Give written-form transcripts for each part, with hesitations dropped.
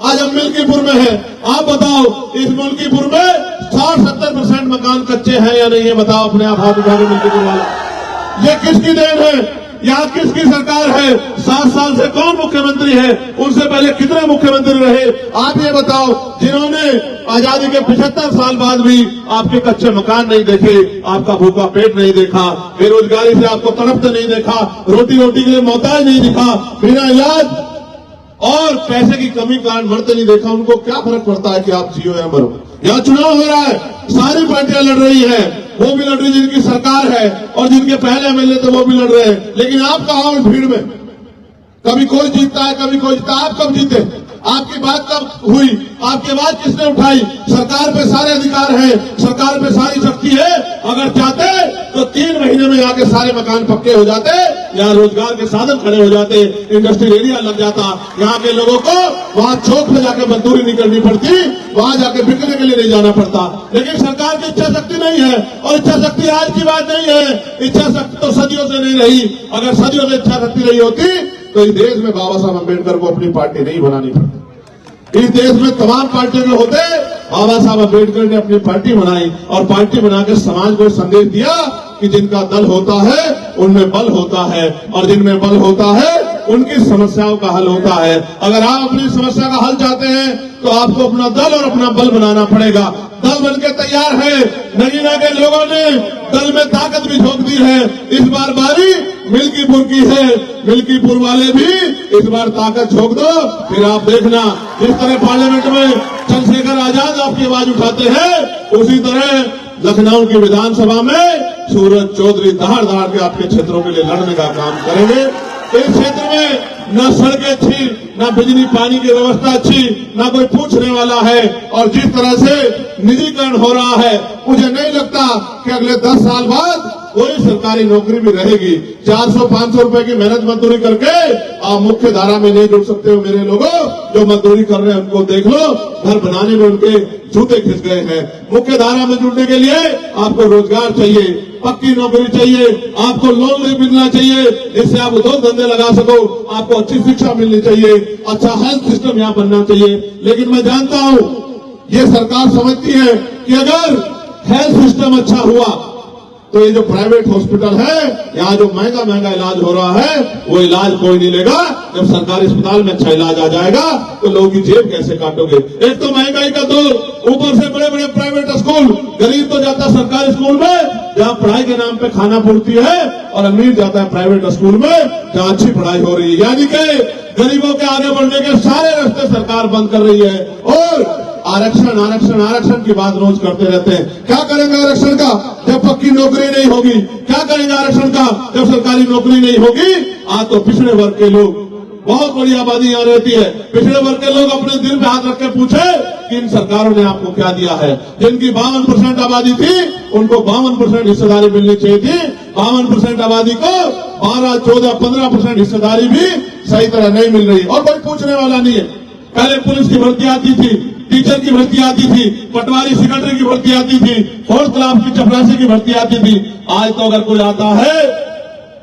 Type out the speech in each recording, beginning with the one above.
आज हम मिल्कीपुर में है। आप बताओ इस मिल्कीपुर में 60-70% मकान कच्चे हैं या नहीं है? बताओ अपने आप हाथ उठाओ मिल्कीपुर वाला। ये किसकी देन है? यहाँ किसकी सरकार है? 7 साल से कौन मुख्यमंत्री है? उनसे पहले कितने मुख्यमंत्री रहे? आप ये बताओ, जिन्होंने आजादी के 75 साल बाद भी आपके कच्चे मकान नहीं देखे, आपका भूखा पेट नहीं देखा, बेरोजगारी से आपको तड़पते नहीं देखा, रोटी के लिए मोहताज नहीं दिखा, बिना इलाज और पैसे की कमी कारण मरते नहीं देखा, उनको क्या फर्क पड़ता है कि आप जियो या मरो? यहाँ चुनाव हो रहा है, सारी पार्टियां लड़ रही है, वो भी लड़ रही जिनकी सरकार है और जिनके पहले एमएलए थे वो भी लड़ रहे हैं, लेकिन आप कहाँ हो भीड़ में? कभी कोई जीतता है, कभी कोई जीतता। आप कब जीते? आपकी बात कब हुई? आपकी आवाज किसने उठाई? सरकार पे सारे अधिकार है, सरकार पे सारी शक्ति है। अगर चाहते तो 3 महीने में यहाँ के सारे मकान पक्के हो जाते, यहाँ रोजगार के साधन खड़े हो जाते, इंडस्ट्रियल एरिया लग जाता, यहाँ के लोगों को वहाँ चौक पे जाके मजदूरी नहीं करनी पड़ती, वहाँ जाके बिकने के लिए नहीं जाना पड़ता। लेकिन सरकार की इच्छा शक्ति नहीं है, और इच्छा शक्ति आज की बात नहीं है, इच्छा शक्ति तो सदियों से नहीं रही। अगर सदियों से इच्छा शक्ति रही होती तो इस देश में बाबा साहब अम्बेडकर को अपनी पार्टी नहीं बनानी पड़ती। इस देश में तमाम पार्टियों के होते, बाबा साहब अम्बेडकर ने अपनी पार्टी बनाई और पार्टी बनाकर समाज को संदेश दिया कि जिनका दल होता है उनमें बल होता है, और जिनमें बल होता है उनकी समस्याओं का हल होता है। अगर आप अपनी समस्या का हल चाहते हैं तो आपको अपना दल और अपना बल बनाना पड़ेगा। दल बनके तैयार है, नगीना के लोगों ने दल में ताकत भी झोंक दी है। इस बार बारी मिल्कीपुर की है, मिल्कीपुर वाले भी इस बार ताकत झोंक दो, फिर आप देखना जिस तरह पार्लियामेंट में चंद्रशेखर आजाद आपकी आवाज उठाते हैं, उसी तरह लखनऊ की विधानसभा में सूरज चौधरी दहाड़ के आपके क्षेत्रों के लिए लड़ने का काम करेंगे। इस क्षेत्र में न सड़कें अच्छी, न बिजली पानी की व्यवस्था अच्छी, न कोई पूछने वाला है, और जिस तरह से निजीकरण हो रहा है, मुझे नहीं लगता कि अगले 10 साल बाद कोई सरकारी नौकरी भी रहेगी। 400-500 रुपए की मेहनत मजदूरी करके आप मुख्य धारा में नहीं जुड़ सकते हो। मेरे लोगों जो मजदूरी कर रहे हैं उनको देख लो, घर बनाने में उनके जूते खिंच गए हैं। मुख्य धारा में जुड़ने के लिए आपको रोजगार चाहिए, पक्की नौकरी चाहिए, आपको लोन भी मिलना चाहिए जिससे आप उद्योग धंधे लगा सको, आपको अच्छी शिक्षा मिलनी चाहिए, अच्छा हेल्थ सिस्टम यहाँ बनना चाहिए। लेकिन मैं जानता हूँ ये सरकार समझती है कि अगर हेल्थ सिस्टम अच्छा हुआ तो ये जो प्राइवेट हॉस्पिटल है, यहाँ जो महंगा इलाज हो रहा है, वो इलाज कोई नहीं लेगा। जब सरकारी अस्पताल में अच्छा इलाज आ जाएगा तो लोगों की जेब कैसे काटोगे? एक तो महंगाई का दौर, ऊपर से बड़े प्राइवेट स्कूल। गरीब तो जाता सरकारी स्कूल में जहाँ पढ़ाई के नाम पे खाना पूर्ति है, और अमीर जाता है प्राइवेट स्कूल में जहाँ अच्छी पढ़ाई हो रही है। यानी कि गरीबों के आगे बढ़ने के सारे रास्ते सरकार बंद कर रही है, और आरक्षण की बात रोज करते रहते हैं। क्या करेंगे आरक्षण का जब पक्की नौकरी नहीं होगी? क्या करेंगे आरक्षण का जब सरकारी नौकरी नहीं होगी? आज तो पिछड़े वर्ग के लोग, बहुत बड़ी आबादी यहाँ रहती है, पिछड़े वर्ग के लोग अपने दिल पे हाथ रख के पूछे कि इन सरकारों ने आपको क्या दिया है? जिनकी 52% आबादी थी उनको 52% हिस्सेदारी मिलनी चाहिए थी। 52% आबादी को 12, 14, 15% हिस्सेदारी भी सही तरह नहीं मिल रही, और कोई पूछने वाला नहीं है। पहले पुलिस की भर्ती आती थी, टीचर की भर्ती आती थी, पटवारी सेक्रेटरी की भर्ती आती थी, फोर्थ क्लास की चपरासी की भर्ती आती थी। आज तो अगर कोई आता है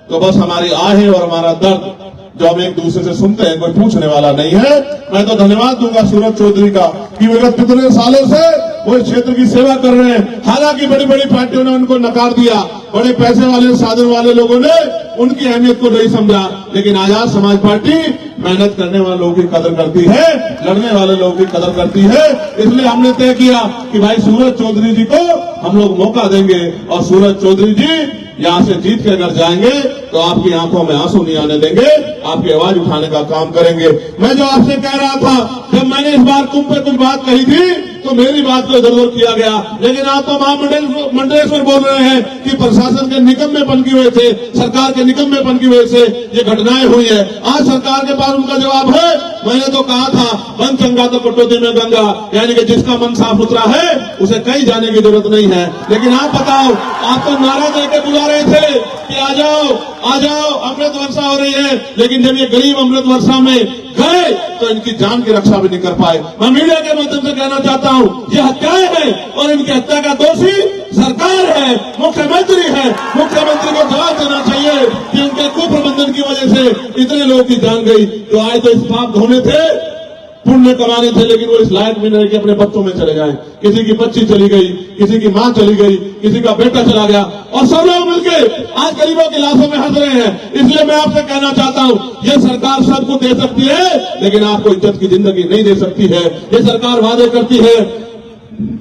तो बस हमारी आहें और हमारा दर्द जो हम एक दूसरे से सुनते हैं, कोई पूछने वाला नहीं है। मैं तो धन्यवाद दूंगा सूरज चौधरी का कि विगत कितने सालों से वो इस क्षेत्र की सेवा कर रहे हैं। हालांकि बड़ी बड़ी पार्टियों ने उनको नकार दिया, बड़े पैसे वाले साधन वाले लोगों ने उनकी अहमियत को नहीं समझा, लेकिन आजाद समाज पार्टी मेहनत करने वाले लोगों की कदर करती है, लड़ने वाले लोगों की कदर करती है। इसलिए हमने तय किया कि भाई सूरज चौधरी जी को हम लोग मौका देंगे, और सूरज चौधरी जी यहाँ से जीत के अगर जाएंगे तो आपकी आंखों में आंसू नहीं आने देंगे, आपकी आवाज उठाने का काम करेंगे। मैं जो आपसे कह रहा था, जब मैंने इस बार तुम पे कुछ बात कही थी तो मेरी बात को इधर उधर किया गया, लेकिन आप तो महामंडलेश्वर बोल रहे हैं कि प्रशासन के निकम्मेपन की वजह से, सरकार के निकम्मेपन की वजह से ये घटनाएं हुई है। आज सरकार के पास उनका जवाब है। मैंने तो कहा था मन चंगा तो कटौती में गंगा, यानी कि जिसका मन साफ सुथरा है उसे कहीं जाने की जरूरत नहीं है। लेकिन आप बताओ, आप तो नारा देके बुला रहे थे कि आ जाओ अमृत वर्षा हो रही है, लेकिन जब ये गरीब अमृत वर्षा में गए तो इनकी जान की रक्षा भी नहीं कर पाए। मैं मीडिया के माध्यम से कहना चाहता हूँ, ये हत्याएं हैं और इनकी हत्या का दोषी सरकार है, मुख्यमंत्री है। मुख्यमंत्री को जवाब देना चाहिए कि उनके कुप्रबंधन की वजह से इतने लोगों की जान गई। तो आए तो इस पाप धोने थे, पुण्य कमाने थे, लेकिन वो इस लायक भी नहीं कि अपने बच्चों में चले जाएं। किसी की बच्ची चली गई, किसी की मां चली गई, किसी का बेटा चला गया, और सब लोग मिलके आज गरीबों की लाशों में हंस रहे हैं। इसलिए मैं आपसे कहना चाहता हूं, ये सरकार सबको दे सकती है, लेकिन आपको इज्जत की जिंदगी नहीं दे सकती है। ये सरकार वादे करती है,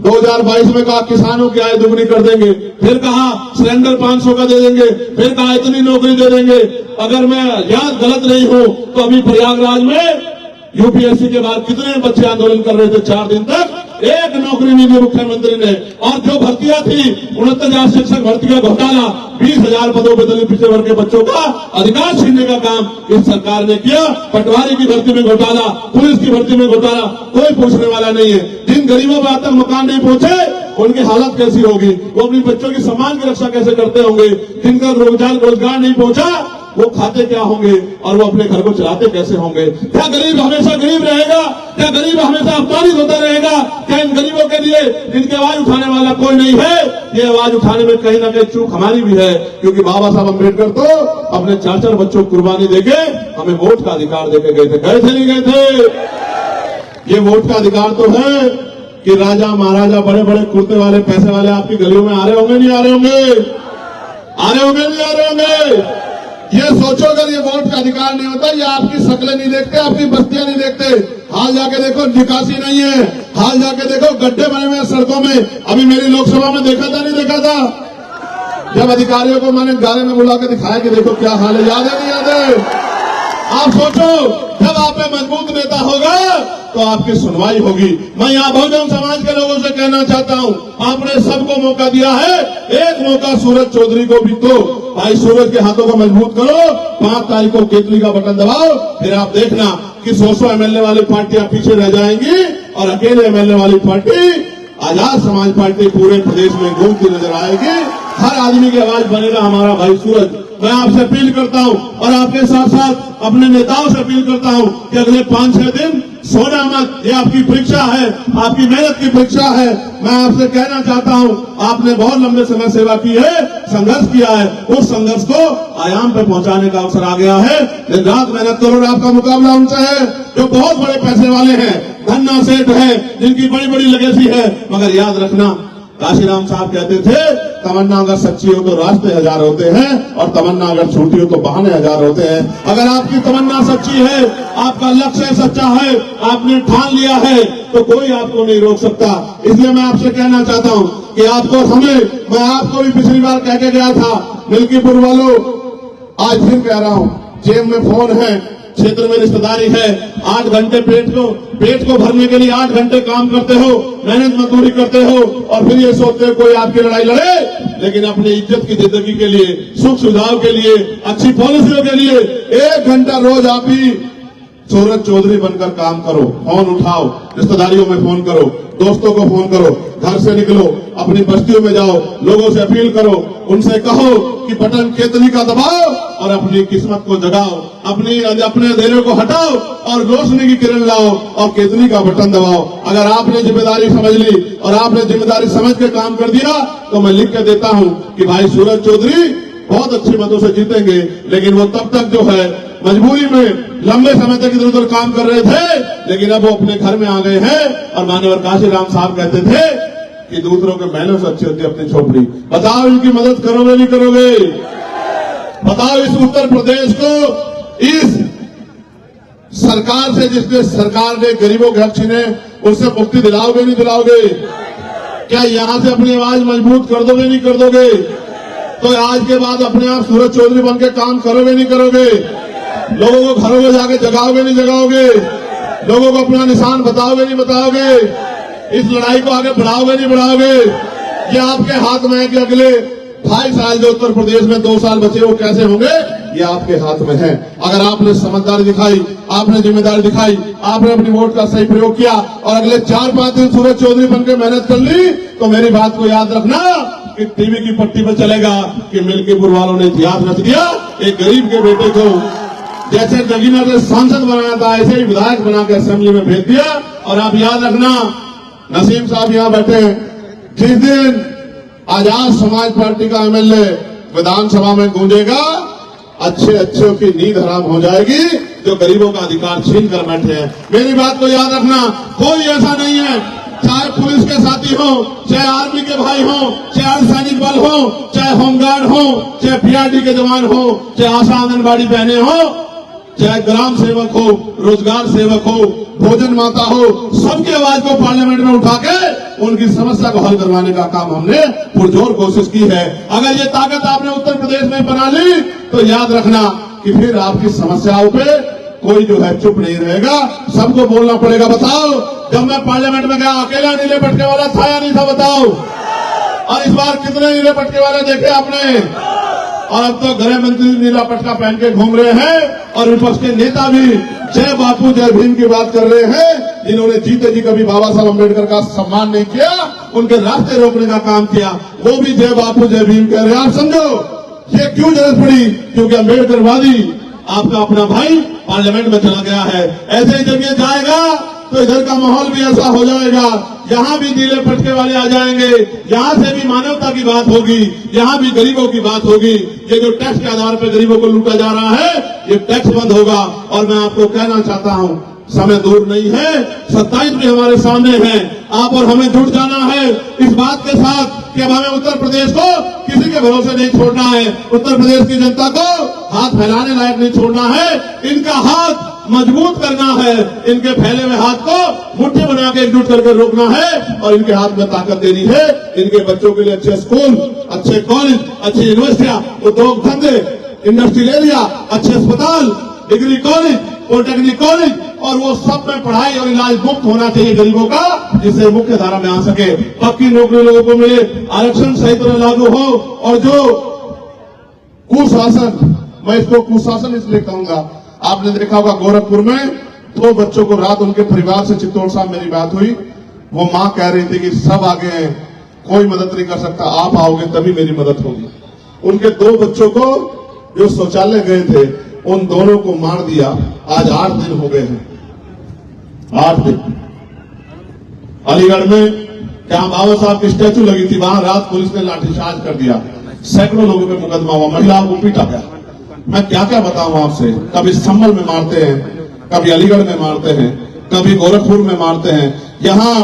2022 में कहा किसानों की आय दुगनी कर देंगे, फिर कहा सिलेंडर 500 का दे देंगे, फिर कहा इतनी नौकरी दे देंगे। अगर मैं याद गलत नहीं हूं तो अभी प्रयागराज में यूपीएससी के बाद कितने बच्चे आंदोलन कर रहे थे, 4 दिन तक एक नौकरी नहीं दी मुख्यमंत्री ने। और जो भर्तियां थी 69,000 शिक्षक भर्ती का घोटाला, 20,000 पदों पर दलित पिछड़े वर्ग के बच्चों का अधिकार छीनने का काम इस सरकार ने किया। पटवारी की भर्ती में घोटाला, पुलिस की भर्ती में घोटाला, कोई पूछने वाला नहीं है। जिन गरीबों पर आज तक मकान नहीं पहुंचे उनकी हालत कैसी होगी, वो अपनी बच्चों की सम्मान की रक्षा कैसे करते होंगे। जिनका रोजगार नहीं पहुंचा वो खाते क्या होंगे और वो अपने घर को चलाते कैसे होंगे। क्या गरीब हमेशा गरीब रहेगा? क्या गरीब हमेशा अपमानित होता रहेगा? क्या इन गरीबों के लिए जिनकी आवाज उठाने वाला कोई नहीं है? ये आवाज उठाने में कहीं ना कहीं चूक हमारी भी है, क्योंकि बाबा साहब अम्बेडकर तो अपने 4 बच्चों को कुर्बानी देके हमें वोट का अधिकार देके गए थे नहीं गए थे? ये वोट का अधिकार तो है कि राजा महाराजा बड़े बड़े कुर्ते वाले पैसे वाले आपकी गलियों में आ रहे होंगे, नहीं आ रहे होंगे? आ रहे होंगे, नहीं आ रहे होंगे? ये सोचो, अगर ये वोट का अधिकार नहीं होता, ये आपकी शक्लें नहीं देखते, आपकी बस्तियां नहीं देखते। हाल जाके देखो, निकासी नहीं है। हाल जाके देखो, गड्ढे बने हुए सड़कों में। अभी मेरी लोकसभा में देखा था, नहीं देखा था? जब अधिकारियों को मैंने गाले में बुला के दिखाया कि देखो क्या हाल है, याद है नहीं याद है? आप सोचो, जब आप में मजबूत नेता होगा तो आपकी सुनवाई होगी। मैं यहाँ बहुजन समाज के लोगों से कहना चाहता हूँ, आपने सबको मौका दिया है, एक मौका सूरज चौधरी को भी दो। भाई सूरज के हाथों को मजबूत करो, 5 तारीख को केतली का बटन दबाओ, फिर आप देखना कि 100 एमएलए वाली पार्टियां पीछे रह जाएंगी और अकेले एमएलए वाली पार्टी आजाद समाज पार्टी पूरे प्रदेश में घूमती नजर आएगी। हर आदमी की आवाज बनेगा हमारा भाई सूरज। मैं आपसे अपील करता हूं और आपके साथ साथ अपने नेताओं से अपील करता हूं कि अगले 5-6 दिन सोना मत, ये आपकी परीक्षा है, आपकी मेहनत की परीक्षा है। मैं आपसे कहना चाहता हूं, आपने बहुत लंबे समय सेवा की है, संघर्ष किया है, उस संघर्ष को आयाम पे पहुंचाने का अवसर आ गया है। दिन रात मेहनत करो और आपका मुकाबला उनसे है जो बहुत बड़े पैसे वाले हैं, धन्ना सेठ है, जिनकी बड़ी बड़ी लेगेसी है। मगर याद रखना, काशीराम साहब कहते थे, तमन्ना अगर सच्ची हो तो रास्ते 1000 होते हैं और तमन्ना अगर झूठी हो तो बहाने 1000 होते हैं। अगर आपकी तमन्ना सच्ची है, आपका लक्ष्य सच्चा है, आपने ठान लिया है, तो कोई आपको नहीं रोक सकता। इसलिए मैं आपसे कहना चाहता हूं कि आपको मैं आपको भी पिछली बार कह के गया था, मिल्कीपुर वालों, आज फिर कह रहा हूं, जेब में फोन है, क्षेत्र में रिश्तेदारी है, 8 घंटे पेट को भरने के लिए 8 घंटे काम करते हो, मेहनत मजदूरी करते हो, और फिर ये सोचते हो कोई आपकी लड़ाई लड़े। लेकिन अपनी इज्जत की जिंदगी के लिए, सुख सुविधाओं के लिए, अच्छी पॉलिसियों के लिए 1 घंटा रोज आप भी सूरज चौधरी बनकर काम करो। फोन उठाओ, रिश्तेदारियों में फोन करो, दोस्तों को फोन करो, घर से निकलो, अपनी बस्तियों में जाओ, लोगों से अपील करो, उनसे कहो कि बटन केतली का दबाओ और अपनी किस्मत को जगाओ, अपने अंधेरे को हटाओ और रोशनी की किरण लाओ और केतली का बटन दबाओ। अगर आपने जिम्मेदारी समझ ली और आपने जिम्मेदारी समझ के काम कर दिया तो मैं लिख के देता हूं कि भाई सूरज चौधरी बहुत अच्छे मतों से जीतेंगे। लेकिन वो तब तक जो है मजबूरी में लंबे समय तक इधर उधर काम कर रहे थे, लेकिन अब वो अपने घर में आ गए हैं। और माननीय काशीराम साहब कहते थे कि दूसरों के महलों से अच्छी होती है अपनी झोपड़ी। बताओ इनकी मदद करोगे नहीं करोगे? बताओ इस उत्तर प्रदेश को, इस सरकार से जिसने सरकार ने गरीबों के हक छीने, उससे मुक्ति दिलाओगे नहीं दिलाओगे? क्या यहां से अपनी आवाज मजबूत कर दोगे नहीं कर दोगे? तो आज के बाद अपने आप सूरज चौधरी बन के काम करोगे नहीं करोगे? लोगों को घरों में जाके जगाओगे नहीं जगाओगे? लोगों को अपना निशान बताओगे नहीं बताओगे? इस लड़ाई को आगे बढ़ाओगे नहीं बढ़ाओगे? ये आपके हाथ में है कि अगले 2.5 साल जो उत्तर प्रदेश में 2 साल बचे वो कैसे होंगे, ये आपके हाथ में है। अगर आपने समझदारी दिखाई, आपने जिम्मेदारी दिखाई, आपने अपनी वोट का सही प्रयोग किया और अगले 4-5 दिन सूरज चौधरी बनकर मेहनत कर ली, तो मेरी बात को याद रखना कि टीवी की पट्टी पर चलेगा कि मिल्कीपुर वालों ने इतिहास रच दिया। एक गरीब के बेटे को जैसे नगीना ने सांसद बनाया था, ऐसे ही विधायक बना के असेंबली में भेज दिया। और आप याद रखना, नसीम साहब यहां बैठे हैं, जिस दिन आजाद समाज पार्टी का एमएलए विधानसभा में गूंजेगा, अच्छे अच्छों की नींद हराम हो जाएगी। जो गरीबों का अधिकार छीन कर बैठे हैं। मेरी बात को याद रखना, कोई ऐसा नहीं है, चाहे पुलिस के साथी हो, चाहे आर्मी के भाई हो, चाहे अर्धसैनिक बल हो, चाहे होमगार्ड हो, चाहे पीआरडी के जवान हो, चाहे आशा आंगनबाड़ी बहनें हो, चाहे ग्राम सेवक हो, रोजगार सेवक हो, भोजन माता हो, सबकी आवाज को पार्लियामेंट में उठा के उनकी समस्या को हल करवाने का काम हमने पुरजोर कोशिश की है। अगर ये ताकत आपने उत्तर प्रदेश में बना ली तो याद रखना कि फिर आपकी समस्याओं पे कोई जो है चुप नहीं रहेगा, सबको बोलना पड़ेगा। बताओ, जब मैं पार्लियामेंट में गया अकेला नीले पटके वाला था या नहीं था? बताओ। और इस बार कितने नीले पटके वाले देखे आपने? और अब तो गृह मंत्री नीला पटका पहन के घूम रहे हैं और विपक्ष के नेता भी जय बापू जय भीम की बात कर रहे हैं। जिन्होंने जीते जी कभी बाबा साहब अम्बेडकर का सम्मान नहीं किया, उनके रास्ते रोकने का काम किया, वो भी जय बापू जय भीम कह रहे हैं। आप समझो ये क्यों जरूरत पड़ी? क्योंकि अम्बेडकरवादी आपका अपना भाई पार्लियामेंट में चला गया है। ऐसे ही जब ये जाएगा तो इधर का माहौल भी ऐसा हो जाएगा, यहाँ भी नीले पटके वाले आ जाएंगे, यहाँ से भी मानवता की बात होगी, यहाँ भी गरीबों की बात होगी। ये जो टैक्स के आधार पर गरीबों को लूटा जा रहा है, ये टैक्स बंद होगा। और मैं आपको कहना चाहता हूँ, समय दूर नहीं है, 27 भी हमारे सामने है। आप और हमें जुट जाना है इस बात के साथ कि अब हमें उत्तर प्रदेश को किसी के भरोसे नहीं छोड़ना है। उत्तर प्रदेश की जनता को हाथ फैलाने लायक नहीं छोड़ना है, इनका हाथ मजबूत करना है, इनके फैले हुए हाथ को मुट्ठी बना के एकजुट करके रोकना है और इनके हाथ में ताकत देनी है। इनके बच्चों के लिए अच्छे स्कूल, अच्छे कॉलेज, अच्छी यूनिवर्सिटियां, उद्योग धंधे, इंडस्ट्रियल एरिया, अच्छे अस्पताल, डिग्री कॉलेज, पॉलिटेक्निक कॉलेज, और वो सब में पढ़ाई और इलाज मुफ्त होना चाहिए गरीबों का, जिससे मुख्य धारा में आ सके, पक्की नौकरी लोगों को मिले, आरक्षण सही तरह लागू हो। और जो कुशासन, मैं इसको कुशासन इसलिए कहूंगा, आपने देखा होगा गोरखपुर में 2 बच्चों को रात उनके परिवार से चित्तौड़ साहब मेरी बात हुई, वो मां कह रही थी कि सब आगे हैं, कोई मदद नहीं कर सकता, आप आओगे तभी मेरी मदद होगी। उनके 2 बच्चों को जो शौचालय गए थे, उन दोनों को मार दिया। आज 8 दिन हो गए हैं, 8 दिन। अलीगढ़ में जहां बाबा साहब की स्टैचू लगी थी, वहां रात पुलिस ने लाठीचार्ज कर दिया, सैकड़ों लोगों पे मुकदमा हुआ, महिलाओं को पीटा गया। मैं क्या क्या बताऊं आपसे, कभी संभल में मारते हैं, कभी अलीगढ़ में मारते हैं, कभी गोरखपुर में मारते हैं। यहाँ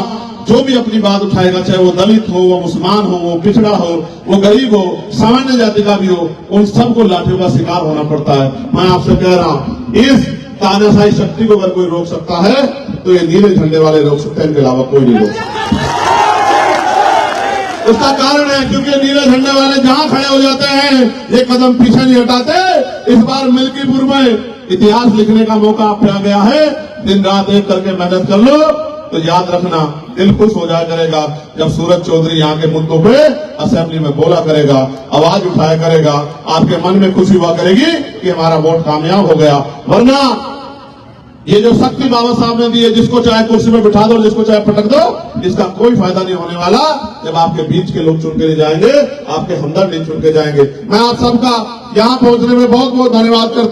जो भी अपनी बात उठाएगा, चाहे वो दलित हो, वो मुसलमान हो, वो पिछड़ा हो, वो गरीब हो, सामान्य जाति का भी हो, उन सबको लाठियों का शिकार होना पड़ता है। मैं आपसे कह रहा हूं, इस तानाशाही शक्ति को अगर कोई रोक सकता है तो ये नीले झंडे वाले रोक सकते हैं, इनके अलावा कोई नहीं रोक सकता। उसका कारण है क्योंकि नीले झंडे वाले जहां खड़े हो जाते हैं, एक कदम पीछे नहीं हटाते। इस बार मिल्कीपुर में इतिहास लिखने का मौका आप पे आ गया है। दिन रात एक करके मेहनत कर लो तो याद रखना, दिल खुश हो जाया करेगा जब सूरज चौधरी यहाँ के मुद्दों पे असेंबली में बोला करेगा, आवाज उठाया करेगा, आपके मन में खुशी हुआ करेगी कि हमारा वोट कामयाब हो गया। वरना ये जो शक्ति बाबा साहब ने दी है, जिसको चाहे कुर्सी में बिठा दो, जिसको चाहे पटक दो, इसका कोई फायदा नहीं होने वाला जब आपके बीच के लोग चुन के नहीं जाएंगे, आपके हमदर्द नहीं चुन के जाएंगे। मैं आप सबका यहाँ पहुंचने में बहुत बहुत धन्यवाद करता हूं।